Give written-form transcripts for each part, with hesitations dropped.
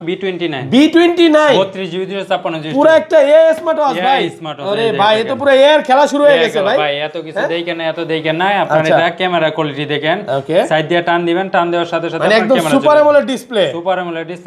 B29 32 GB 256 GB পুরো একটা a smart watch ভাই। আরে ভাই এ তো পুরো এর খেলা শুরু হয়ে গেছে ভাই। ভাই এত কিছু দেখেন না আপনারা এটা ক্যামেরা কোয়ালিটি দেখেন সাইড দিয়ে টান দিবেন, টান দেওয়ার সাথে সাথে মানে একদম সুপার অ্যামোলেড ডিসপ্লে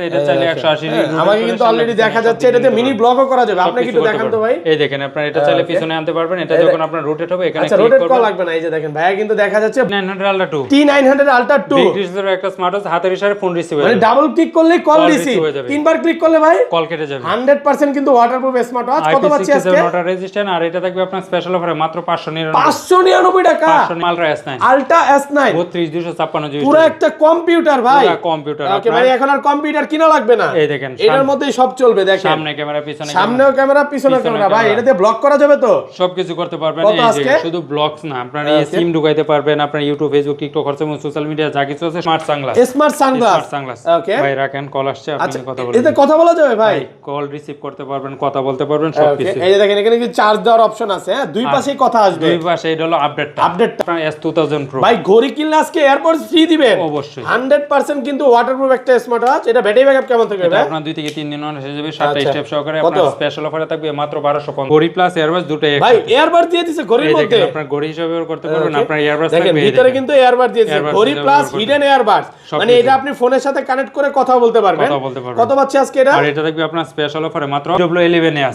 এটা চাইলে 180 ডিগ্রি আমাকে কিন্তু অলরেডি দেখা যাচ্ছে এটাতে মিনি ব্লগও করা যাবে। আপনি কি একটু দেখান তো ভাই। এই দেখেন আপনারা এটা চাইলে পিছনে আনতে পারবেন। এটা যখন আপনার রোটেট হবে এখানে আচ্ছা রোটেট করা লাগবে না। এই যে দেখেন ভাই কিন্তু দেখা যাচ্ছে T900 Ultra 2 T900 Ultra 2 big ডিসপ্লের একটা স্মার্ট ওয়াচ, হাতের ইশারায় ফোন রিসিভ হয়ে মানে যাবে। ডাবল ক্লিক করলে কল রিসিভ, তিনবার ক্লিক করলে ভাই কল কেটে যাবে। 100% কিন্তু ওয়াটারপ্রুফ স্মার্ট ওয়াচ। কত পাচ্ছি আজকে? Water resistant. আর এটা থাকবে আপনার স্পেশাল অফারে মাত্র 599 টাকা। আলট্রা S9 32 জিবি পুরো একটা কম্পিউটার ভাই। পুরো কম্পিউটার। ওকে ভাই এখন আর কম্পিউটার কিনা লাগবে না। এই দেখেন এটার মধ্যেই সব চলবে। দেখেন সামনে ক্যামেরা, পিছনে সামনেও ক্যামেরা, পিছনে ক্যামেরা। ভাই এটাতে ব্লক করা যাবে তো? সবকিছু করতে পারবেন। কত এই আজকে? যে শুধু ব্লগস না, আপনারা এই সিম ঢুকাইতে পারবেন, আপনারা ইউটিউব, ফেসবুক, টিকটক খরচ এবং সোশ্যাল মিডিয়া যা কিছু আছে। Smart sunglass. ওকে ভাই রাখেন, কল আসছে, আপনি কথা বলুন। এতে কথা বলা যাবে ভাই? কল রিসিভ করতে পারবেন, কথা বলতে পারবেন, সবকিছু। এই যে দেখেন এখানে কি চার্জ দেওয়ার অপশন আছে। হ্যাঁ দুই পাশেই কথা আসবে। দুই পাশে এটা হলো আপডেট আপনার S2000 Pro। ভাই ঘড়ি কিনলে আজকে এয়ারপডস ফ্রি দিবেন অবশ্যই। 100% কিন্তু ওয়াটারপ্রুফ একটা স্মার্ট ওয়াচ। এটা ব্যাটারি ব্যাকআপ কেমন থাকবে ভাই? আপনার 2 থেকে 3 দিন অন হয়ে যাবে। 7টা স্টেপ সহকারে আপনার স্পেশাল অফারে থাকবে মাত্র 1250। ঘড়ি প্লাস এয়ারবাস দুটোই ভাই এয়ারবাস দিয়ে দিয়েছে ঘড়ির মধ্যে। দেখেন আপনার ঘড়ি হিসাবে ব্যবহার করতে পারবেন। আপনার এয়ারবাস দেখেন থাকবে ভিতরে কিন্তু এয়ারবাস দিয়েছে, ঘড়ি প্লাস হিডেন এয়ারবাস। মানে এটা আপনি ফোনের সাথে কানেক্ট করে কথা বলতে পারবেন। কত পাচ্ছি আজকে এটা? আর এটা থাকবে আপনার স্পেশাল অফারে মাত্র BW11S।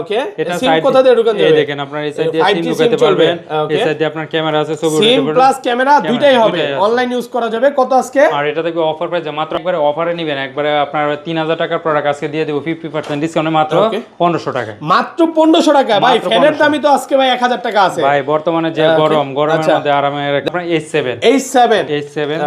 ওকে এটা সিম সাইড কোথা দিয়ে ঢুকাতে হবে? এই দেখেন আপনার এই সাইড দিয়ে সিম ঢুকাতে পারবেন। এই সাইড দিয়ে আপনার ক্যামেরা আছে, ছবি উঠাতে সিম পারবেন। প্লাস ক্যামেরা দুইটাই হবে, অনলাইন ইউজ করা যাবে। কত আজকে? আর এটা থাকবে অফার প্রাইসে মাত্র একবারে অফারে নেবেন। একবারে আপনার 3000 টাকার প্রোডাক্ট আজকে দিয়ে দেব 50% ডিসকাউন্টে মাত্র 1500 টাকা। মাত্র 1500 টাকা ভাই। ফ্যানের দামই তো আজকে ভাই 1000 টাকা আছে ভাই। বর্তমানে যে গরমের মধ্যে আরামে আপনার H7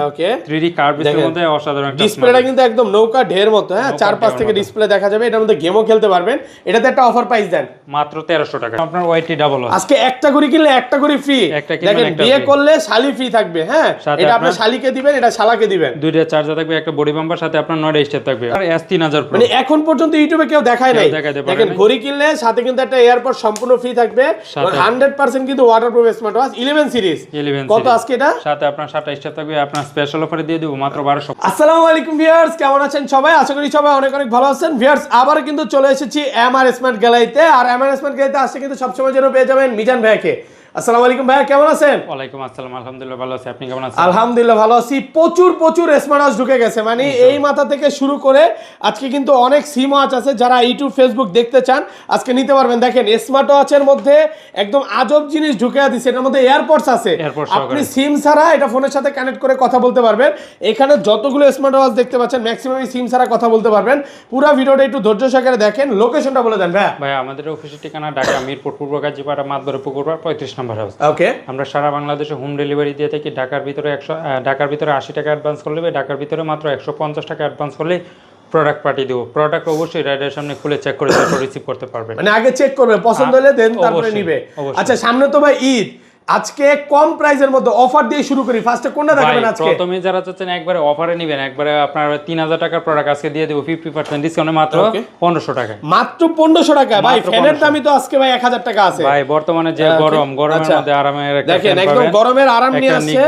ওকে 3D কার্ভ ডিসপ্লের মধ্যে অসাধারণ একটা ডিসপ্লেটা কিন্তু একদম নৌকা ঢের মতো। হ্যাঁ চার পাঁচ থেকে ডিসপ্লে দেখা যাবে। এটার মধ্যে গেমও খেলতে পারবেন। এটাতে একটা অফার প্রাইস দেন মাত্র 1300 টাকা। আপনার ওয়াইটি ডাবল আজকে একটা ঘড়ি কিনলে একটা ঘড়ি ফ্রি। দেখেন বিয়ে করলে শালি ফ্রি থাকবে। হ্যাঁ এটা আপনি শালিকে দিবেন, এটা শালাকে দিবেন। দুইটা চার্জার থাকবে, একটা বডি বাম্পার, সাথে আপনার 9টা স্টেপ থাকবে। আর S3000 Pro মানে এখন পর্যন্ত ইউটিউবে কেউ দেখায় নাই। দেখেন ঘড়ি কিনলে সাথে কিন্তু একটা এয়ারপড সম্পূর্ণ ফ্রি থাকবে। 100% কিন্তু ওয়াটারপ্রুফ স্মার্ট ওয়াচ 11 সিরিজ। কত আজকে এটা? সাথে আপনার 7টা স্টেপ থাকবে। আপনার স্পেশাল অফারে দিয়ে দেব মাত্র 1200। আসসালামু আলাইকুম ভিউয়ার্স, কেমন আছেন সবাই? আশা করি সবাই অনেক অনেক ভালো আছেন। ভিউয়ার্স আবার কিন্তু চলে এসেছি এমআর স্মার্ট গ্যালারিতে। আর এমআর স্মার্ট গ্যালারিতে আসছে কিন্তু সবসময় যেন পেয়ে যাবেন মিজান ভাইকে। আসসালামু আলাইকুম ভাইয়া, কেমন আছেন? ওয়ালাইকুম আসসালাম, আলহামদুলিল্লাহ ভালো আছি। আপনি কেমন আছেন? আলহামদুলিল্লাহ ভালো আছি। প্রচুর স্মার্ট ওয়াচ ঢুকে গেছে। মানে এই মাথা থেকে শুরু করে আজকে কিন্তু অনেক সিম ওয়াচ আছে। যারা ইউটিউব, ফেসবুক দেখতে চান আজকে নিতে পারবেন। দেখেন স্মার্ট ওয়াচের মধ্যে একদম আজব জিনিস ঢুকে দিচ্ছে। এটার মধ্যে এয়ারপডস আছে। আপনি সিম ছাড়া এটা ফোনের সাথে কানেক্ট করে কথা বলতে পারবেন। এখানে যতগুলো স্মার্ট ওয়াচ দেখতে পাচ্ছেন ম্যাক্সিমামই সিম ছাড়া কথা বলতে পারবেন। পুরো ভিডিওটা একটু ধৈর্য সহকারে দেখেন। লোকেশনটা বলে দেন ভাই। ভাই আমাদের অফিসের ঠিকানা ঢাকা মিরপুর পূর্ব গাজীপাড়া মাতবরে পুকুরপাড় 35 নম্বর হাউস। ওকে আমরা সারা বাংলাদেশে হোম ডেলিভারি দিয়ে থাকি। ঢাকার ভিতরে 80 টাকা অ্যাডভান্স করলে, ঢাকার ভিতরে মাত্র 150 টাকা অ্যাডভান্স করলে প্রোডাক্ট পাঠিয়ে দেবো। প্রোডাক্ট অবশ্যই রাইডারের সামনে খুলে চেক করে তারপর রিসিভ করতে পারবেন। মানে আগে চেক করবে, পছন্দ হলে দেন তারপরে নিবে। আচ্ছা সামনে তো ভাই ঈদ, আজকে কম প্রাইসের মধ্যে অফার দিয়ে শুরু করি। ফার্স্টে কোনটা দেখাবেন আজকে? প্রথমে যারা চাচ্ছেন একবারে অফারে নেবেন, একবারে আপনার 3000 টাকার প্রোডাক্ট আজকে দিয়ে দেব 50% ডিসকাউন্টে মাত্র 1500 টাকা। মাত্র 1500 টাকা ভাই। ফ্যানের দামই তো আজকে ভাই 1000 টাকা আছে ভাই। বর্তমানে যে গরমের মধ্যে আরামে দেখেন একদম গরমের আরাম নিয়ে আসছে।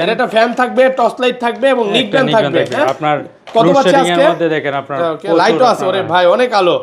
এর একটা ফ্যান থাকবে, টর্চ লাইট থাকবে এবং নিক ব্যান্ড থাকবে। আপনার কত পাচ্ছি আজকে? মধ্যে দেখেন আপনার লাইটও আছে। ওরে ভাই অনেক আলো।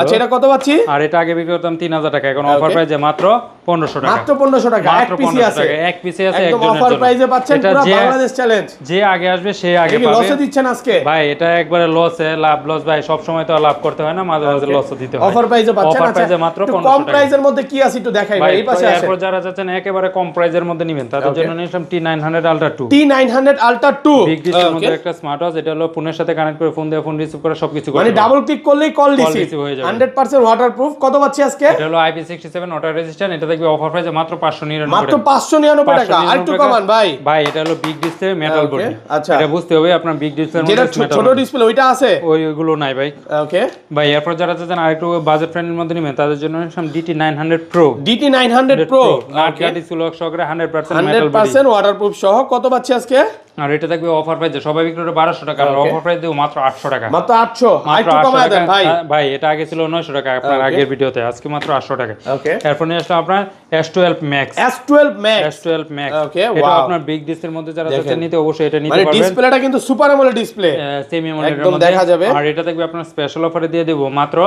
আচ্ছা এটা কত পাচ্ছি? আর এটা আগে বিক্রি করতাম 3000 টাকা, এখন অফার প্রাইসে মাত্র 1500 টাকা। মাত্র 1500 টাকা। এক পিসি আছে, এক পিসি আছে একদম অফার প্রাইসে পাচ্ছেন। পুরো বাংলাদেশ চ্যালেঞ্জ। যে আগে আসবে সে আগে পাবে। লসে দিচ্ছেন আজকে ভাই? এটা একবারে লসে লাভ লস ভাই। সব সময় তো লাভ করতে হয় না, মাঝে মাঝে লসও দিতে হয়। অফার প্রাইসে পাচ্ছেন। অফার প্রাইসে মাত্র 1500 টাকা। কম প্রাইসের মধ্যে কি আছে একটু দেখাই ভাই। এই পাশে আছে। এরপর যারা চাচ্ছেন একেবারে কম প্রাইসের মধ্যে নেবেন তাদের জন্য নিলাম T900 Ultra 2। T900 Ultra 2 big ডিসপ্লের মধ্যে একটা স্মার্ট ওয়াচ। এটা হলো ফোনের সাথে কানেক্ট করে ফোন দিয়ে ফোন রিসিভ করে সবকিছু করে। মানে ডাবল ক্লিক করলেই কল রিসিভ হয়ে যাবে। 100% ওয়াটারপ্রুফ। কত পাচ্ছি আজকে? এটা হলো IP67 ওয়াটার রেজিস্ট্যান্ট। এটা থাকবে অফার প্রাইসে মাত্র 599 মাত্র 599 টাকা। আর একটু কমান ভাই। ভাই এটা হলো বিগ ডিসপ্লে মেটাল বডি। আচ্ছা এটা বুঝতে হবে আপনার বিগ ডিসপ্লের মধ্যে ছোট ডিসপ্লে ওইটা আছে, ওইগুলো নাই ভাই। ওকে ভাই এরপর যারা চাচ্ছেন আরেকটু বাজেট ফ্রেন্ডলির মধ্যে নেবেন তাদের জন্য DT900 Pro। DT900 Pro নাটগাটি সুলক সহকারে 100% মেটাল বডি, 100% ওয়াটারপ্রুফ সহ। কত পাচ্ছি আজকে? আর এটা থাকবে অফার প্রাইসে। সবাই বিক্রি করে 1200 টাকা। আর অফার অফার প্রাইস দেব মাত্র 800 টাকা, মাত্র 800 মাত্র একটু 800 কমায় দেন টাকা। ভাই। ভাই এটা আগে ছিল 900 টাকা আপনার Okay. আগের ভিডিওতে, আজকে মাত্র 800 টাকা। ওকে এরপর নিয়ে আসলাম আপনার S12 Max, S12 Max S12 Max, Okay, এটা wow. আপনার বিগ ডিসের মধ্যে যারা দেখেন। চাচ্ছেন নিতে অবশ্যই এটা নিতে মানে পারবেন। ডিসপ্লেটা কিন্তু সুপার অ্যামোলেড ডিসপ্লে সেমি অ্যামোলেডের একদম মধ্যে দেখা যাবে। আর এটা থাকবে আপনার স্পেশাল অফারে দিয়ে দেব মাত্র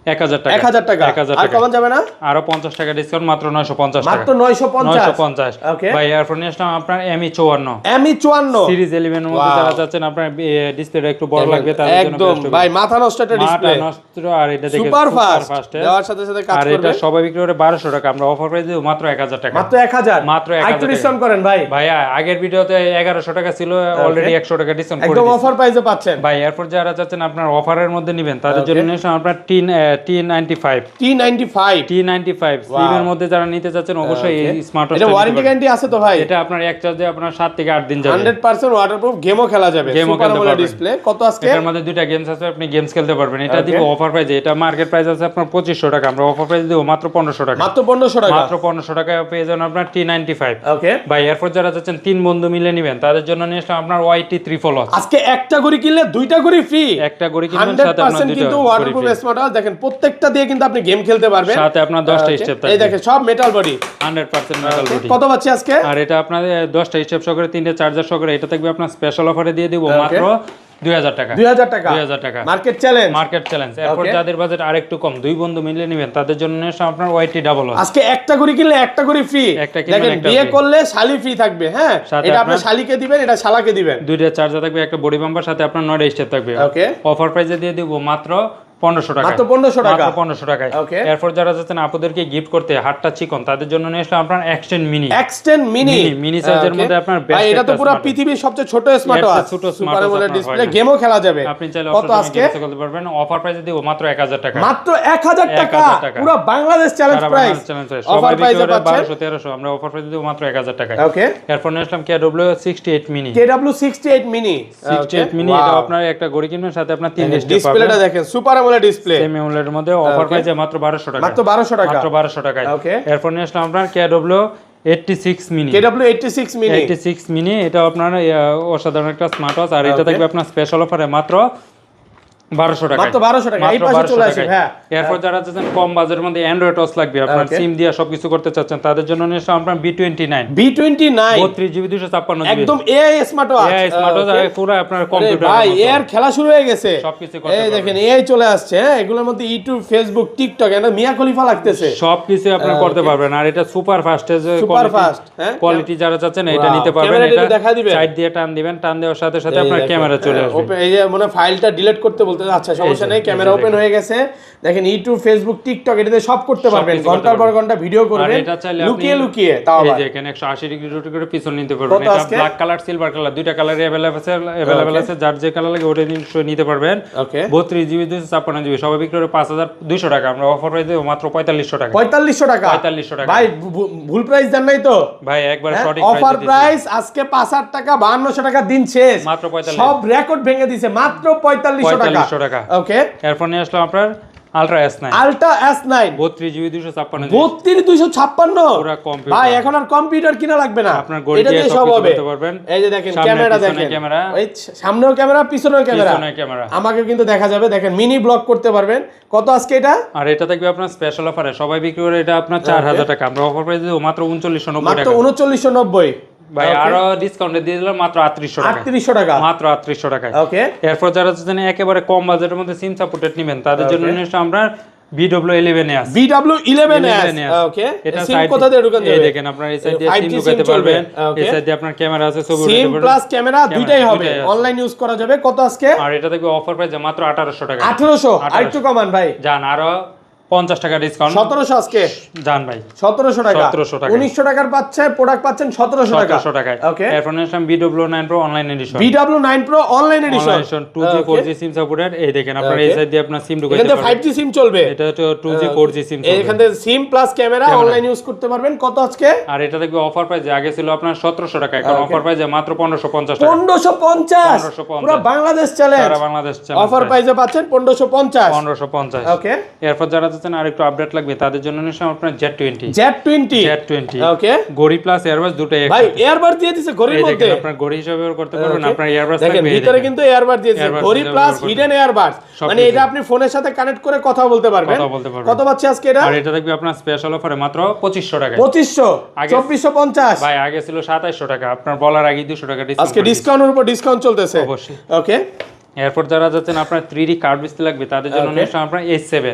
1000 টাকা, 1000 টাকা 1000 আর টাকা। কমান যাবে না? আরো 50 টাকা ডিসকাউন্ট, মাত্র 950 টাকা, মাত্র 950 950। Okay. ভাই এরপর নিয়ে আসলাম আপনার Mi 54 Mi 54 সিরিজ 11 এর মধ্যে Wow. যারা চাচ্ছেন আপনার ডিসপ্লেটা একটু বড় লাগবে তাদের জন্য একদম best হবে। ভাই মাথা নষ্ট একটা ডিসপ্লে মাথা নষ্ট, আর এটা দেখেন সুপার ফাস্ট ফাস্ট, দেওয়ার সাথে সাথে কাজ আর করবে। এটা সবাই বিক্রি করে 1200 টাকা, আমরা অফার প্রাইস দেব মাত্র 1000 টাকা, মাত্র 1000 মাত্র 1000 একটু টাকা। ডিসকাউন্ট করেন ভাই, ভাইয়া আগের ভিডিওতে 1100 টাকা ছিল, অলরেডি 100 টাকা ডিসকাউন্ট করে একদম দিয়েছি। অফার প্রাইসে পাচ্ছেন। ভাই এরপর যারা চাচ্ছেন আপনার অফারের মধ্যে নেবেন তাদের জন্য নিয়ে আসলাম আপনার T95 T95 T95 স্লিম এর মধ্যে যারা নিতে চাচ্ছেন অবশ্যই এই স্মার্ট এটা ওয়ারেন্টি গ্যারান্টি আছে তো ভাই? এটা আপনার এক চার্জে আপনার 7 থেকে 8 দিন যাবে, 100% ওয়াটারপ্রুফ, গেমও খেলা যাবে, গেমও সুপার খেলতে অ্যামোলেড পারবেন। ডিসপ্লে। কত আজকে? এটার মধ্যে দুইটা গেমস আছে, আপনি গেমস খেলতে পারবেন। এটা Okay. দিব অফার প্রাইসে, এটা মার্কেট প্রাইস আছে আপনার 2500 টাকা, আমরা অফার প্রাইস দেব মাত্র 1500 টাকা, মাত্র 1500 টাকা। মাত্র 1500 টাকায় পেয়ে যাবেন আপনার T95। ওকে ভাই এরপর যারা চাচ্ছেন 3 বন্ধু মিলে নেবেন তাদের জন্য নিয়ে আসলাম আপনার YT Triple Watch, আজকে একটা ঘড়ি কিনলে দুইটা ঘড়ি ফ্রি, একটা ঘড়ি কিনবেন সাথে আপনার 100% দুইটা কিন্তু ওয়াটারপ্রুফ স্মার্ট ওয়াচ। দেখেন প্রত্যেকটা দিয়ে কিন্তু আপনি গেম খেলতে পারবেন, সাথে আপনার 10টা Okay. স্টেপ এই থাকবে, দেখেন সব মেটাল বডি, 100% মেটাল বডি। কত পাচ্ছি আজকে? আর এটা আপনার 10টা স্টেপ সহকারে 3টে চার্জার সহকারে, এটা থাকবে আপনার স্পেশাল অফারে দিয়ে দিব মাত্র 2000 টাকা, 2000 টাকা 2000 টাকা মার্কেট চ্যালেঞ্জ। Market challenge. এরপর Okay. যাদের বাজেট আরেকটু কম, দুই বন্ধু মিলে নেবেন তাদের জন্য নিয়ে আসলাম আপনার YT Double Watch, আজকে একটা ঘড়ি কিনলে একটা ঘড়ি ফ্রি। একটা কিনবেন দেখেন একটা বিয়ে free। করলে শালি ফ্রি থাকবে, হ্যাঁ সাথে এটা আপনি আপনার- শালিকে দিবেন, এটা শালাকে দিবেন। দুইটা চার্জার থাকবে, একটা বডি বাম্পার, সাথে আপনার 9টা স্টেপ থাকবে। ওকে অফার প্রাইসে দিয়ে দিব মাত্র 1500 টাকা, মাত্র 1500 টাকা। মাত্র 1500 টাকায়। Okay. এরপর যারা চাচ্ছেন আপনাদেরকে গিফট করতে হাতটা চিকন, তাদের জন্য নিয়ে আসলাম আপনার extend mini, extend mini mini সাইজের মধ্যে আপনার ভাই best এটা তো একটা পুরো smart watch। পৃথিবীর সবচেয়ে ছোট স্মার্ট একটা ওয়াচ, ছোট smart সুপার watch অ্যামোলেড আপনার ডিসপ্লে, হয় না। গেমও খেলা যাবে। আপনি চাইলে কত আজকে? করতে পারবেন। অফার প্রাইসে দিব মাত্র 1000 টাকা, মাত্র 1000 টাকা 1000 টাকা। পুরো বাংলাদেশ চ্যালেঞ্জ সারা price, Bangladesh challenge price। Offer সবাই প্রাইসে বিক্রি করে পাচ্ছেন। 1200-1300, আমরা অফার প্রাইসে দিব মাত্র 1000 টাকায়। ওকে এরপর নিয়ে আসলাম KW68 mini, KW68 mini 68 mini, এটা আপনার একটা ঘড়ি কিনবেন সাথে আপনার 3 স্টেপ পাবেন, ডিসপ্লেটা দেখেন super AMOLED display, semi AMOLED এর মধ্যে। অফার প্রাইসে মাত্র 1200 টাকা, মাত্র 1200 টাকা মাত্র 1200 টাকায়। Okay. এরপর নিয়ে আসলাম আপনার KW86 mini, KW86 mini 86 mini, এটা আপনার অসাধারণ একটা স্মার্ট ওয়াচ, আর এটা Okay. থাকবে আপনার স্পেশাল অফারে মাত্র 1200 টাকা, মাত্র 1200 টাকা। এই পাশে চলে আসি, হ্যাঁ। এরপর যারা চাচ্ছেন কম বাজেটের মধ্যে অ্যান্ড্রয়েড ওয়াচ লাগবে, আপনার Okay. সিম দিয়ে সবকিছু করতে চাচ্ছেন, তাদের জন্য নিয়ে আসলাম আপনার B29 B29 32GB 256GB, একদম এআই স্মার্ট ওয়াচ, এই স্মার্ট ওয়াচ পুরো আপনার কম্পিউটার ভাই এর খেলা শুরু হয়ে গেছে, সবকিছু করতে এই পারবেন। দেখেন এআই চলে আসছে, হ্যাঁ এগুলোর মধ্যে ইউটিউব, ফেসবুক, টিকটক, এটা মিয়া খলিফা লাগতেছে। সবকিছু আপনি করতে পারবেন, আর এটা সুপার ফাস্ট, সুপার ফাস্ট, হ্যাঁ কোয়ালিটি যারা চাচ্ছেন এটা Wow. নিতে পারবেন। ক্যামেরাটা এটা একটু দেখায় দিবেন? সাইড দিয়ে টান দিবেন, টান দেওয়ার সাথে সাথে আপনার এই দেখেন, ক্যামেরা চলে হ্যাঁ, আসবে। open- এই যে মনে ফাইলটা ডিলিট করতে বলতে, আচ্ছা সমস্যা নেই, ক্যামেরা ওপেন হয়ে গেছে। দেখেন ইউটিউব, ফেসবুক, টিকটক এটাতে সব করতে পারবেন, সবকিছু করতে ঘন্টার পর পারবেন। ঘন্টা ভিডিও আর করবেন এটা চাইলে আপনি লুকিয়ে লুকিয়ে, তাও এই আবার যে এখানে 180 ডিগ্রি রোটেট করে পিছন নিতে পারবেন। কত এটা আজকে? ব্ল্যাক কালার, সিলভার কালার, দুইটা কালারই अवेलेबल আছে, যার যে কালার লাগে ওটা নিতে পারবেন। ওকে 32GB 256GB, সবাই বিক্রি করে 5200 টাকা, আমরা অফার প্রাইস দেব মাত্র 4500 টাকা, 4500 টাকা 4500 টাকা। ভাই ভুল প্রাইস দেন নাই তো? ভাই একবার সঠিক অফার প্রাইস প্রাইস আজকে 5000 টাকা, 5200 টাকা দিন শেষ, মাত্র 45। সব রেকর্ড ভেঙে দিয়েছে, মাত্র 4500 টাকা। 4500 টাকা। ওকে এরপর নিয়ে আসলাম আপনার ultra S9 ultra S9 32GB 256GB, 32256 পুরা কম্পিউটার। ভাই এখন আর কম্পিউটার কিনা লাগবে না, আপনার ঘড়ি এটা দিয়ে দিয়ে সব সবকিছু হবে। করতে পারবেন। এই যে দেখেন সামনে ক্যামেরা পিছনে দেখেন, ক্যামেরা। ওই সামনেও ক্যামেরা, পিছনেও ক্যামেরা, পিছনে ক্যামেরা। আমাকে কিন্তু দেখা যাবে। দেখেন মিনি ব্লগ করতে পারবেন। কত আজকে এটা? আর এটা থাকবে আপনার স্পেশাল অফারে, সবাই বিক্রি করে এটা আপনার 4000 টাকা, আমরা অফার প্রাইস দেব মাত্র 3990 মাত্র টাকা। 3990 ভাই আরো ডিসকাউন্টে দিয়ে দিলাম মাত্র 3800 টাকা, 3800 টাকা মাত্র 3800 টাকায়। ওকে এরপর যারা চাচ্ছেন একেবারে কম বাজেটের মধ্যে সিম সাপোর্টেড নেবেন তাদের জন্য নিয়ে আসলাম আমরা BW11S, BW11S ওকে এটা সিম সাইড কোথা দিয়ে ঢুকান এই যাবে? দেখেন আপনার এই সাইড দিয়ে 5G সিম সিম ঢুকাতে চলবে। পারবেন, এই Okay. সাইড দিয়ে আপনার ক্যামেরা আছে, ছবি সিম উঠাতে পারবেন। প্লাস ক্যামেরা দুইটাই হবে, দুইটাই আছে। অনলাইন ইউজ করা যাবে। কত আজকে? আর এটা থাকবে অফার প্রাইস মাত্র 1800 টাকা। 1800 আরেকটু কমান ভাই, জান আরো 50 টাকা ডিসকাউন্ট 1700 আজকে জান ভাই, 1700 টাকা 1700 টাকা। 1900 টাকার পাচ্ছে প্রোডাক্ট পাচ্ছেন 1700 টাকা 1700 টাকায়। ওকে এরপর নিয়ে আসলাম BW9 Pro online addition, BW9 Pro online addition online 2G 4G SIM supported. এই দেখেন আপনার এই Okay. সাইড দিয়ে আপনার সিম ঢুকাতে এখানে পারবেন, 5G সিম চলবে, এটা হচ্ছে 2G 4G সিম এখান থেকে সিম প্লাস ক্যামেরা অনলাইন ইউজ করতে পারবেন। কত আজকে? আর এটা থাকবে অফার প্রাইসে, আগে ছিল আপনার 1700 টাকা, এখন Okay. অফার প্রাইসে মাত্র 1550 টাকা, 1550 1550 পুরো বাংলাদেশ সারা চ্যালেঞ্জ বাংলাদেশ অফার প্রাইসে পাচ্ছেন 1550 1550। ওকে এরপর যারা চাচ্ছেন আর একটু আপডেট লাগবে তাদের জন্য নিয়ে আসলাম আপনার Z20 ওকে ঘড়ি প্লাস এয়ারবাস দুটোই ভাই এয়ারবাস দিয়ে দিয়েছে ঘড়ির মধ্যে আপনার ঘড়ি হিসেবে করতে পারবেন আপনার এয়ারবাস দেখেন থাকবে ভিতরে কিন্তু এয়ারবাস দিয়েছে ঘড়ি প্লাস হিডেন এয়ারবাস মানে এটা আপনি ফোনের সাথে কানেক্ট করে কথা বলতে পারবেন কত পাচ্ছে আজকে এটা আর এটা থাকবে আপনার স্পেশাল অফারে মাত্র 2500 টাকা 2500 2450 ভাই আগে ছিল 2700 টাকা আপনার বলার আগে 200 টাকা ডিসকাউন্ট আজকে ডিসকাউন্টের উপর ডিসকাউন্ট চলতেছে অবশ্যই ওকে এরপর যারা যাচ্ছেন আপনার 3D কার্ড ডিসপ্লে লাগবে তাদের জন্য নিয়ে আসলাম আপনার H7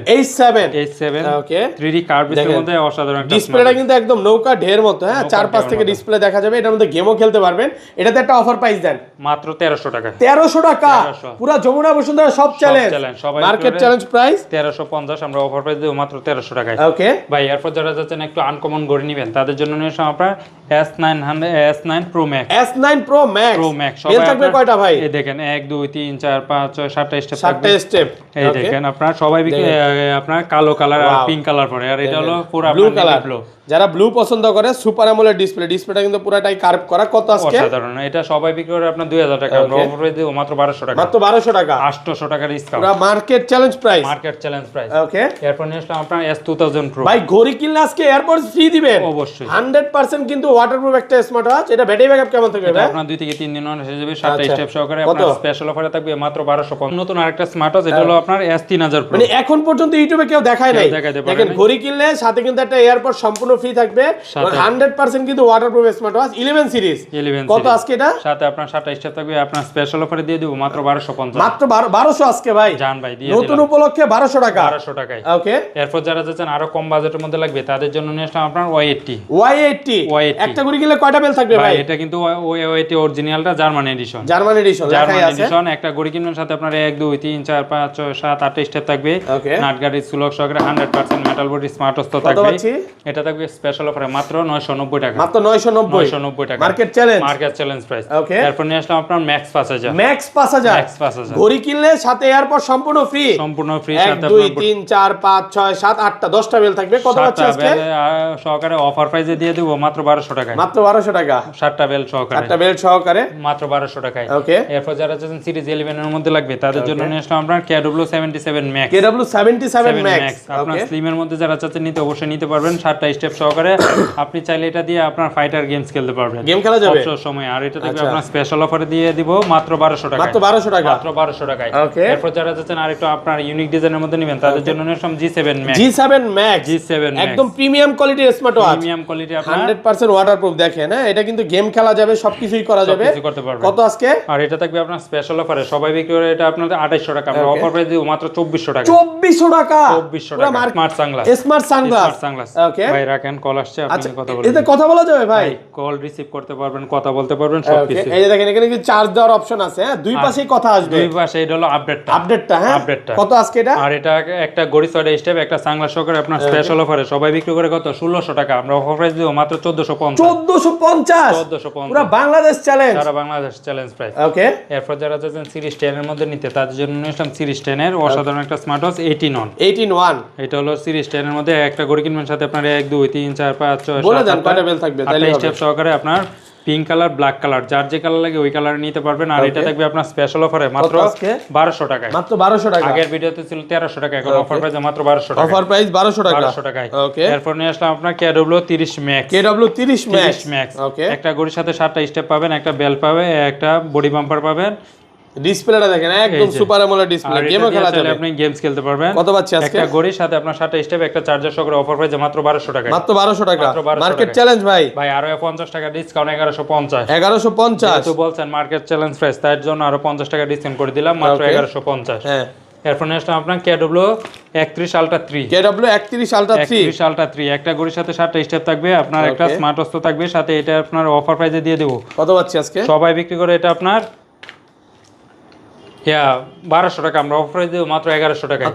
ওকে 3D কার্ড ডিসপ্লের মধ্যে অসাধারণ একটা ডিসপ্লেটা কিন্তু একদম নৌকা ঢের মতো হ্যাঁ চার পাঁচ থেকে ডিসপ্লে দেখা যাবে এটার মধ্যে গেমও খেলতে পারবেন এটাতে একটা অফার প্রাইস দেন মাত্র 1300 টাকা 1300 টাকা পুরো যমুনা বসুন্ধরা সব চ্যালেঞ্জ মার্কেট চ্যালেঞ্জ প্রাইস 1350 আমরা অফার প্রাইস দেব মাত্র 1300 টাকায় ওকে ভাই এরপর যারা যাচ্ছেন একটু আনকমন ঘড়ি নেবেন তাদের জন্য নিয়ে আসলাম আপনার S9 Pro Max বেল থাকবে কয়টা ভাই এই দেখেন 1 2 3 4 5 6 7টা স্টেপ 7টা স্টেপ এই দেখেন আপনারা সবাই আপনার কালো কালার আর পিঙ্ক কালার পরে আর এটা হলো পুরো ব্লু কালার যারা ব্লু পছন্দ করে সুপার অ্যামোলেড ডিসপ্লেটা কিন্তু পুরোটাই কার্ভ করা কত আজকে অসাধারণ এটা সবাই বিক্রি করে আপনার 2000 টাকা আমরা অফার প্রাইস দেব মাত্র 1200 টাকা মাত্র 1200 টাকা 800 টাকা ডিসকাউন্ট পুরো মার্কেট চ্যালেঞ্জ প্রাইস ওকে এরপর নিয়ে আসলাম আপনার S2000 Pro ভাই ঘড়ি কিনলে আজকে এয়ারপডস ফ্রি দিবেন অবশ্যই 100% কিন্তু ওয়াটারপ্রুফ একটা স্মার্ট ওয়াচ এটা ব্যাটারি ব্যাকআপ কেমন থাকবে এটা আপনার 2 থেকে 3 দিন হয়ে যাবে 7টা স্টেপ সহকারে আপনার স্পেশাল অফারে থাকবে মাত্র 1250 নতুন আরেকটা স্মার্ট ওয়াচ এটা হলো আপনার S3000 Pro মানে এখন পর্যন্ত ইউটিউবে কেউ দেখায় নাই দেখেন ঘড়ি কিনলে সাথে কিন্তু একটা এয়ারপড সম্পূর্ণ ফ্রি থাকবে 100% কিন্তু ওয়াটারপ্রুফ স্মার্ট ওয়াচ 11 সিরিজ কত আজকে এটা সাথে আপনার 7টা স্টেপ থাকবে আপনার স্পেশাল অফারে দিয়ে দেব মাত্র 1250 মাত্র 1200 আজকে ভাই জান ভাই দিয়ে নতুন উপলক্ষে 1200 টাকা 1200 টাকায় ওকে এরপর যারা যাচ্ছেন আরো কম বাজেটের মধ্যে লাগবে তাদের জন্য নিয়ে আসলাম আপনার Y80 একটা ঘড়ি কিনলে কয়টা বেল থাকবে ভাই এটা কিন্তু Y80 অরিজিনালটা জার্মান এডিশন লেখাই আছে একটা ঘড়ি কিনবেন সাথে আপনার 1 2 3 4 5 6 7 8 স্টেপ থাকবে নাট গাড়ি সুলক সহকারে 100% মেটাল বডি স্মার্ট ওয়াচ থাকবে এটা থাকবে স্পেশাল অফারে মাত্র 990 টাকা মাত্র 990 টাকা মার্কেট চ্যালেঞ্জ প্রাইস ওকে এরপর নিয়ে আসলাম আপনার ম্যাক্স 5000 ঘড়ি কিনলে সাথে এয়ারপড সম্পূর্ণ ফ্রি সাথে 2 3 4 5 6 7 8টা 10টা বেল থাকবে কত আছে আজকে সহকারে অফার প্রাইসে দিয়ে দেব মাত্র 1200 টাকা মাত্র 1200 টাকা 7টা বেল সহকারে মাত্র 1200 টাকায় ওকে এরপর যারা চাচ্ছেন সিরিজ 11 এর মধ্যে লাগবে তাদের জন্য নিয়ে আসলাম আপনার KW77 Max আপনার স্লিম এর মধ্যে যারা চাচ্ছেন নিতে অবশ্যই নিতে পারবেন 7টা স্টেপ সহকারে আপনি চাইলে এটা দিয়ে আপনার ফাইটার গেমস খেলতে পারবেন গেম খেলা যাবে অবসর সময় আর এটা থেকে আপনার স্পেশাল অফারে দিয়ে দিব মাত্র 1200 টাকা মাত্র 1200 টাকায় এরপর যারা চাচ্ছেন আরেকটু আপনার ইউনিক ডিজাইনের মধ্যে নেবেন তাদের জন্য নিয়ে আসলাম G7 Max একদম প্রিমিয়াম কোয়ালিটির স্মার্ট ওয়াচ প্রিমিয়াম কোয়ালিটি আপনার 100% ওয়াটারপ্রুফ দেখেন হ্যাঁ এটা কিন্তু গেম খেলা যাবে সবকিছুই করা যাবে কত আজকে আর এটা থাকবে আপনার স্পেশাল অফারে সবাই বিক্রি করে এটা আপনাদের 2800 টাকা আমরা অফার প্রাইস দিব মাত্র 2400 টাকা 2400 টাকা স্মার্ট সানগ্লাস ওকে ভাই রাখেন কল আসছে আপনি কথা বলুন এতে কথা বলা যাবে ভাই কল রিসিভ করতে পারবেন কথা বলতে পারবেন সবকিছু এই যে দেখেন এখানে কি চার্জ দেওয়ার অপশন আছে হ্যাঁ দুই পাশেই কথা আসবে দুই পাশে এটা হলো আপডেটটা হ্যাঁ কত আজকে এটা আর এটা একটা গড়ি ছয়টা স্টেপ একটা সানগ্লাস সহকারে আপনার স্পেশাল অফারে সবাই বিক্রি করে কত 1600 টাকা আমরা অফার প্রাইস দিব মাত্র 1450 পুরো বাংলাদেশ চ্যালেঞ্জ সারা বাংলাদেশ চ্যালেঞ্জ প্রাইস ওকে এরপর যারা চাচ্ছেন সিরিজ 10 এর মধ্যে নিতে তাদের জন্য নিলাম সিরিজ 10 এর অসাধারণ একটা স্মার্ট ওয়াচ 18 এটা হলো সিরিজ 10 এর মধ্যে একটা গড়ি কিনবেন সাথে আপনার 1 2 3 4 5 6 বলে দেন কয়টা বেল থাকবে তাহলে স্টেপ সহকারে আপনার পিঙ্ক কালার ব্ল্যাক কালার যার যে কালার লাগে ওই কালার নিতে পারবেন আর এটা থাকবে আপনার স্পেশাল অফারে মাত্র 1200 টাকায় মাত্র 1200 টাকা আগের ভিডিওতে ছিল 1300 টাকা এখন অফার প্রাইসে মাত্র 1200 টাকা অফার প্রাইস 1200 টাকায় ওকে এরপর নিয়ে আসলাম আপনার KW30 Max ওকে একটা গড়ির সাথে 7টা স্টেপ পাবেন একটা বেল পাবে একটা বডি বাম্পার পাবেন ডিসপ্লেটা দেখেন একদম সুপার অ্যামোলেড ডিসপ্লে গেমও খেলা যাবে আপনি গেমস খেলতে পারবেন কত পাচ্ছি আজকে একটা ঘড়ির সাথে আপনার 7টা স্টেপ একটা চার্জার সহ অফার প্রাইসে মাত্র 1200 টাকা মাত্র 1200 টাকা মার্কেট চ্যালেঞ্জ ভাই আরো 50 টাকা ডিসকাউন্ট 1150 1150 তো বলছেন মার্কেট চ্যালেঞ্জ প্রাইস তার জন্য আরো 50 টাকা ডিসকাউন্ট করে দিলাম মাত্র 1150 হ্যাঁ এরপর নেক্সট আপনার KW31 Ultra 3 KW31 Ultra 3 একটা ঘড়ির সাথে 7টা স্টেপ থাকবে আপনার একটা স্মার্ট ওয়াচ থাকবে সাথে এটা আপনার অফার প্রাইসে দিয়ে দেব কত পাচ্ছি আজকে সবাই বিক্রি করে এটা আপনার 1200 টাকা আমরা অফার দেব মাত্র 1100 টাকায়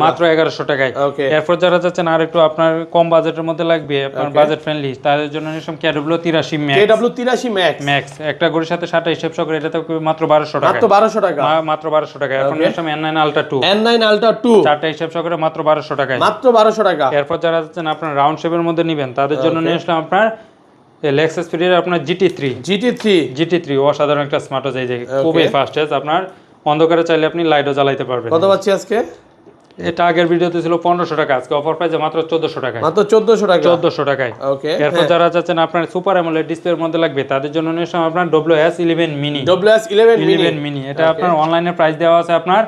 মাত্র 1100 টাকায় এরপর যারা যাচ্ছেন আর একটু আপনার কম বাজেটের মধ্যে লাগবে আপনার বাজেট ফ্রেন্ডলি তাদের জন্য নিলাম KW83 Max একটা ঘড়ির সাথে 7টা স্টেপ সহ এটা থাকবে মাত্র 1200 টাকা মাত্র 1200 টাকা এরপর নিলাম N9 Ultra 2 চারটা স্টেপ সহ মাত্র 1200 টাকায় মাত্র 1200 টাকা এরপর যারা যাচ্ছেন আপনার রাউন্ড শেপের মধ্যে নেবেন তাদের জন্য নিয়ে আসলাম আপনার Lexus Superior আপনার GT3 অসাধারণ একটা স্মার্ট ওয়াচ এই যে খুবই ফাস্টেস্ট আপনার অন্ধকারে চাইলে আপনি লাইটও জ্বালাইতে পারবেন কত পাচ্ছি আজকে এটা আগের ভিডিওতে ছিল 1500 টাকা, আজকে অফার প্রাইসে মাত্র 1400 টাকায়। মাত্র 1400 টাকা। 1400 টাকায়। ওকে। এরপর যারা চাচ্ছেন আপনার সুপার অ্যামোলেড ডিসপ্লের মধ্যে লাগবে তাদের জন্য নিয়ে আসলাম আপনার WS11 মিনি। WS11 মিনি এটা আপনার অনলাইনে প্রাইস দেওয়া আছে আপনার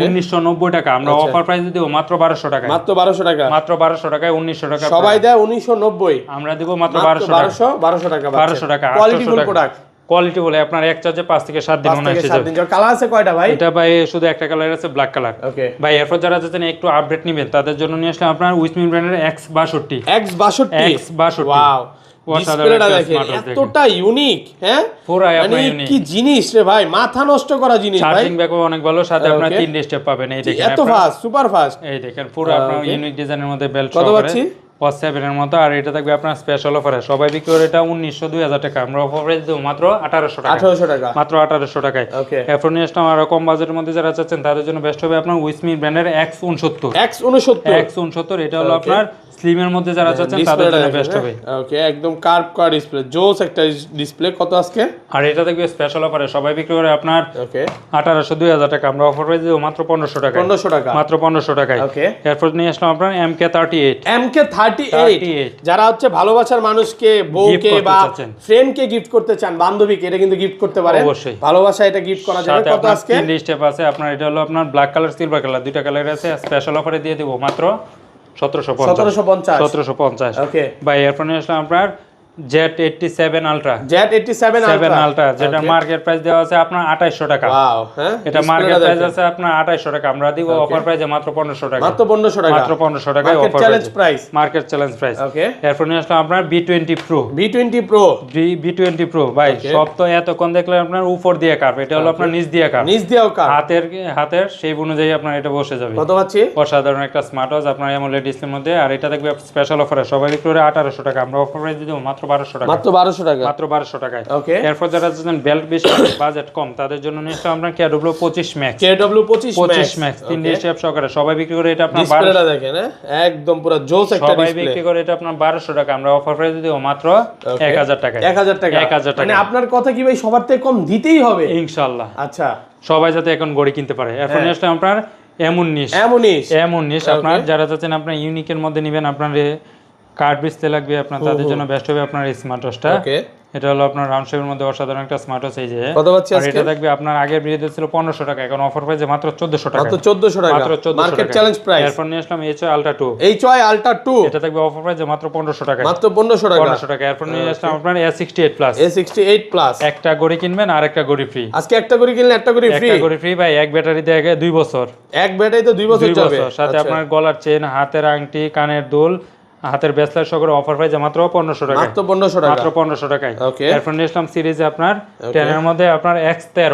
1990 টাকা, আমরা অফার প্রাইস দেব মাত্র 1200 টাকায়। মাত্র 1200 টাকা। মাত্র 1200 টাকায় 1900 টাকা। সবাই দেয় 1990, আমরা দেব মাত্র 1200 টাকা। 1200 টাকা। 1200 টাকা। Quality full product. কোয়ালিটি বলে আপনার এক চার্জে 5 থেকে 7 দিন মনে এসে যাবে। কালার আছে কয়টা ভাই? এটা ভাই শুধু একটা কালার আছে, ব্ল্যাক কালার। ওকে ভাই এরপর যারা চাচ্ছেন একটু আপডেট নেবেন তাদের জন্য নিয়ে আসলাম আপনার উইসমিন ব্র্যান্ডের X62। ওয়াও, ডিসপ্লেটা দেখেন এতটা ইউনিক। হ্যাঁ পুরো মানে কি জিনিস রে ভাই, মাথা নষ্ট করা জিনিস ভাই। চার্জিং ব্যাকআপ অনেক ভালো, সাথে আপনার 3 স্টেপ পাবেন। এই দেখেন এত ফাস্ট, সুপার ফাস্ট। এই দেখেন পুরো আপনার ইউনিক ডিজাইনের মধ্যে বেল্ট কত পাচ্ছি? 7 এর মতো। আর এটা থাকবে আপনার স্পেশাল অফারে, সবাই বিক্রি করে এটা 1900-2000 টাকা, আমরা অফার প্রাইস দেব মাত্র 1800 টাকা। 1800 টাকা। মাত্র 1800 টাকায়। ওকে। এরপর নিয়ে আসলাম আরো কম বাজেটের মধ্যে যারা চাচ্ছেন তাদের জন্য বেস্ট হবে আপনার উইসমিন ব্র্যান্ডের X69। এটা হলো আপনার স্লিমের মধ্যে যারা চাচ্ছেন তাদের জন্য বেস্ট হবে। ওকে একদম কার্ভ কার ডিসপ্লে, জোস একটা ডিসপ্লে। কত আজকে? আর এটা থাকবে স্পেশাল অফারে, সবাই বিক্রি করে আপনার 1800-2000 টাকা, আমরা অফার প্রাইস দেব মাত্র 1500 টাকা। 1500 টাকা। মাত্র 1500 টাকায়। ওকে। এরপর নিয়ে আসলাম আপনার MK38। যারা হচ্ছে ভালোবাসার মানুষকে, বউকে বা ফ্রেন্ডকে গিফট করতে চান, বান্ধবীকে, এটা কিন্তু গিফট করতে পারেন। অবশ্যই ভালোবাসা এটা গিফট করা যাবে। কত আজকে? 3 স্টেপ আছে আপনার। এটা হলো আপনার ব্ল্যাক কালার, সিলভার কালার, দুইটা কালার আছে। স্পেশাল অফারে দিয়ে দেব মাত্র 1750। ওকে ভাই এরপর নিয়ে আসলাম আপনার Z87 Ultra। যেটা মার্কেট প্রাইস দেওয়া আছে আপনার 2800 টাকা। ওয়াও, হ্যাঁ এটা মার্কেট প্রাইস আছে আপনার 2800 টাকা, আমরা দিব অফার প্রাইসে মাত্র 1500 টাকা। মাত্র 1500 টাকা। মাত্র 1500 টাকায় offer price, market challenge price. Okay. এরপর নিয়ে আসলাম আপনার B20 Pro। ভাই সব তো এতক্ষণ দেখলে আপনার উপর দিয়ে কার্ভ, এটা হলো আপনার নিচ দিয়ে কার্ভ। হাতের শেপ অনুযায়ী আপনার এটা বসে যাবে। কত পাচ্ছি? অসাধারণ একটা স্মার্ট ওয়াচ আপনার অ্যামোলেড ডিসপ্লের মধ্যে। আর এটা থাকবে স্পেশাল অফারে, সবাই বিক্রি করে 1800 টাকা, আমরা অফার প্রাইস দিব মাত্র 1200 টাকা। মাত্র 1200 টাকা। মাত্র 1200 টাকায়। ওকে। এরপর যারা চাচ্ছেন বেল্ট বেশি, বাজেট কম, তাদের জন্য নিশ্চয় আমরা KW25 Max। 25 Max 3 স্টেপ সহকারে, সবাই বিক্রি করে এটা আপনার ডিসপ্লেটা দেখেন, একদম পুরো জোস একটা ডিসপ্লে। সবাই বিক্রি করে এটা আপনার 1200 টাকা, আমরা অফার প্রাইস দিব মাত্র 1000 টাকায়। 1000 টাকা। মানে আপনার কথা কি ভাই, সবার থেকে কম দিতেই হবে ইনশাআল্লাহ। আচ্ছা, সবাই যাতে এখন গড়ি কিনতে পারে। এরপর নিশ্চয় আপনার M19 আপনার যারা চাচ্ছেন আপনার ইউনিকের মধ্যে নেবেন, আপনার কার্ড ডিসপ্লে লাগবে আপনার, তাদের জন্য বেস্ট হবে আপনার এই স্মার্ট ওয়াচটা। এটা হলো আপনার রাউন্ড শেপের মধ্যে অসাধারণ একটা স্মার্ট ওয়াচ। এই যে কত পাচ্ছি আজকে? এটা থাকবে আপনার আগের ভিডিওতে ছিল 1500 টাকা, এখন অফার প্রাইসে মাত্র 1400 টাকা। মাত্র 1400 টাকা, মাত্র 1400 মার্কেট চ্যালেঞ্জ প্রাইস। এরপর নিয়ে আসলাম HY Ultra 2। এটা থাকবে অফার প্রাইসে মাত্র 1500 টাকা। মাত্র 1500 টাকা। 1500 টাকা। এরপর নিয়ে আসলাম আপনার A68 প্লাস। একটা গড়ি কিনবেন আর একটা গড়ি ফ্রি। আজকে একটা গড়ি কিনলে একটা গড়ি ফ্রি। একটা গড়ি ফ্রি ভাই, এক ব্যাটারি দিয়ে 2 বছর। এক ব্যাটারিতে 2 বছর যাবে। সাথে আপনার গলার চেন, হাতের আংটি, কানের দুল, হাতের ব্রেসলেট সহ অফার প্রাইসে মাত্র 1500 টাকা। মাত্র 1500 টাকা। মাত্র 1500 টাকায়। ওকে। এরপর নিলাম সিরিজে আপনার 10 এর মধ্যে আপনার X13।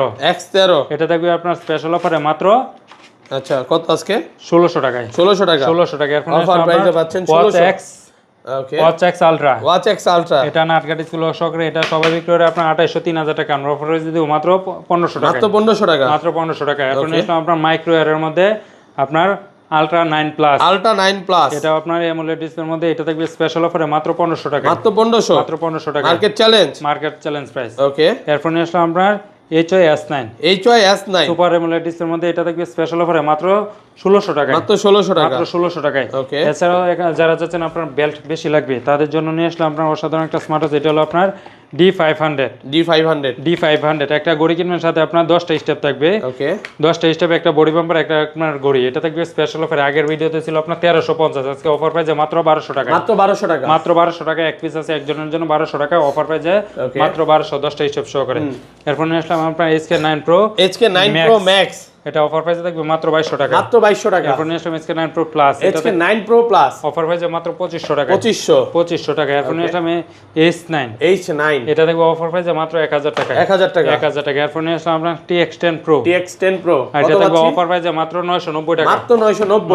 এটা থাকবে আপনার স্পেশাল অফারে মাত্র, আচ্ছা কত আজকে? 1600 টাকায়। 1600 টাকা। 1600 টাকা। এরপর অফার প্রাইসে পাচ্ছেন 1600। ওকে। Watch X Ultra। এটা নাটগাটি ছিল সহকারে, এটা সবাই বিক্রি করে আপনার 2800-3000 টাকা, আমরা অফার প্রাইস দিব মাত্র 1500 টাকা। মাত্র 1500 টাকা। মাত্র 1500 টাকা। এরপর নিলাম আপনার মাইক্রো এর মধ্যে আপনার Ultra 9 Plus। এটা আপনার AMOLED ডিসপ্লের মধ্যে, এটা থাকবে স্পেশাল অফারে মাত্র 1500 টাকা। মাত্র 1500। মাত্র 1500 টাকা। Market challenge price. ওকে। এরপর নিয়ে আসলাম আপনার HY S9 সুপার AMOLED ডিসপ্লের মধ্যে, এটা থাকবে স্পেশাল অফারে মাত্র 1600 টাকা। মাত্র 1600 টাকা। মাত্র 1600 টাকায়। ওকে। এছাড়াও যারা চাচ্ছেন আপনার বেল্ট বেশি লাগবে তাদের জন্য নিয়ে আসলাম আপনার অসাধারণ একটা স্মার্ট ওয়াচ। এটা হলো আপনার D500। একটা গড়ি কিনবেন, সাথে আপনার 10টা স্টেপ থাকবে। ওকে। 10টা স্টেপ, একটা বডি বাম্পার, একটা আপনার গড়ি। এটা থাকবে স্পেশাল অফারে, আগের ভিডিওতে ছিল আপনার 1350, আজকে অফার প্রাইসে মাত্র 1200 টাকা। মাত্র 1200 টাকা। মাত্র 1200 টাকা। এক পিস আছে একজনের জন্য 1200 টাকা, অফার প্রাইসে মাত্র 1200, 10টা স্টেপ সহকারে। এরপর নিয়ে আসলাম আপনার HK9 Pro Max। এটা অফার প্রাইসে থাকবে মাত্র 2200 টাকা। মাত্র 2200 টাকা। এরপর নিয়ে আসলাম HK9 Pro Plus। HK9 Pro Plus offer প্রাইসে মাত্র 2500 টাকা। 2500 টাকা। এরপর নিয়ে আসলাম H9। এটা থাকবে অফার প্রাইসে মাত্র 1000 টাকা। 1000 টাকা। এরপর নিয়ে আসলাম আপনার TX10 Pro। এটা থাকবে অফার প্রাইসে মাত্র 990 টাকা। মাত্র 990।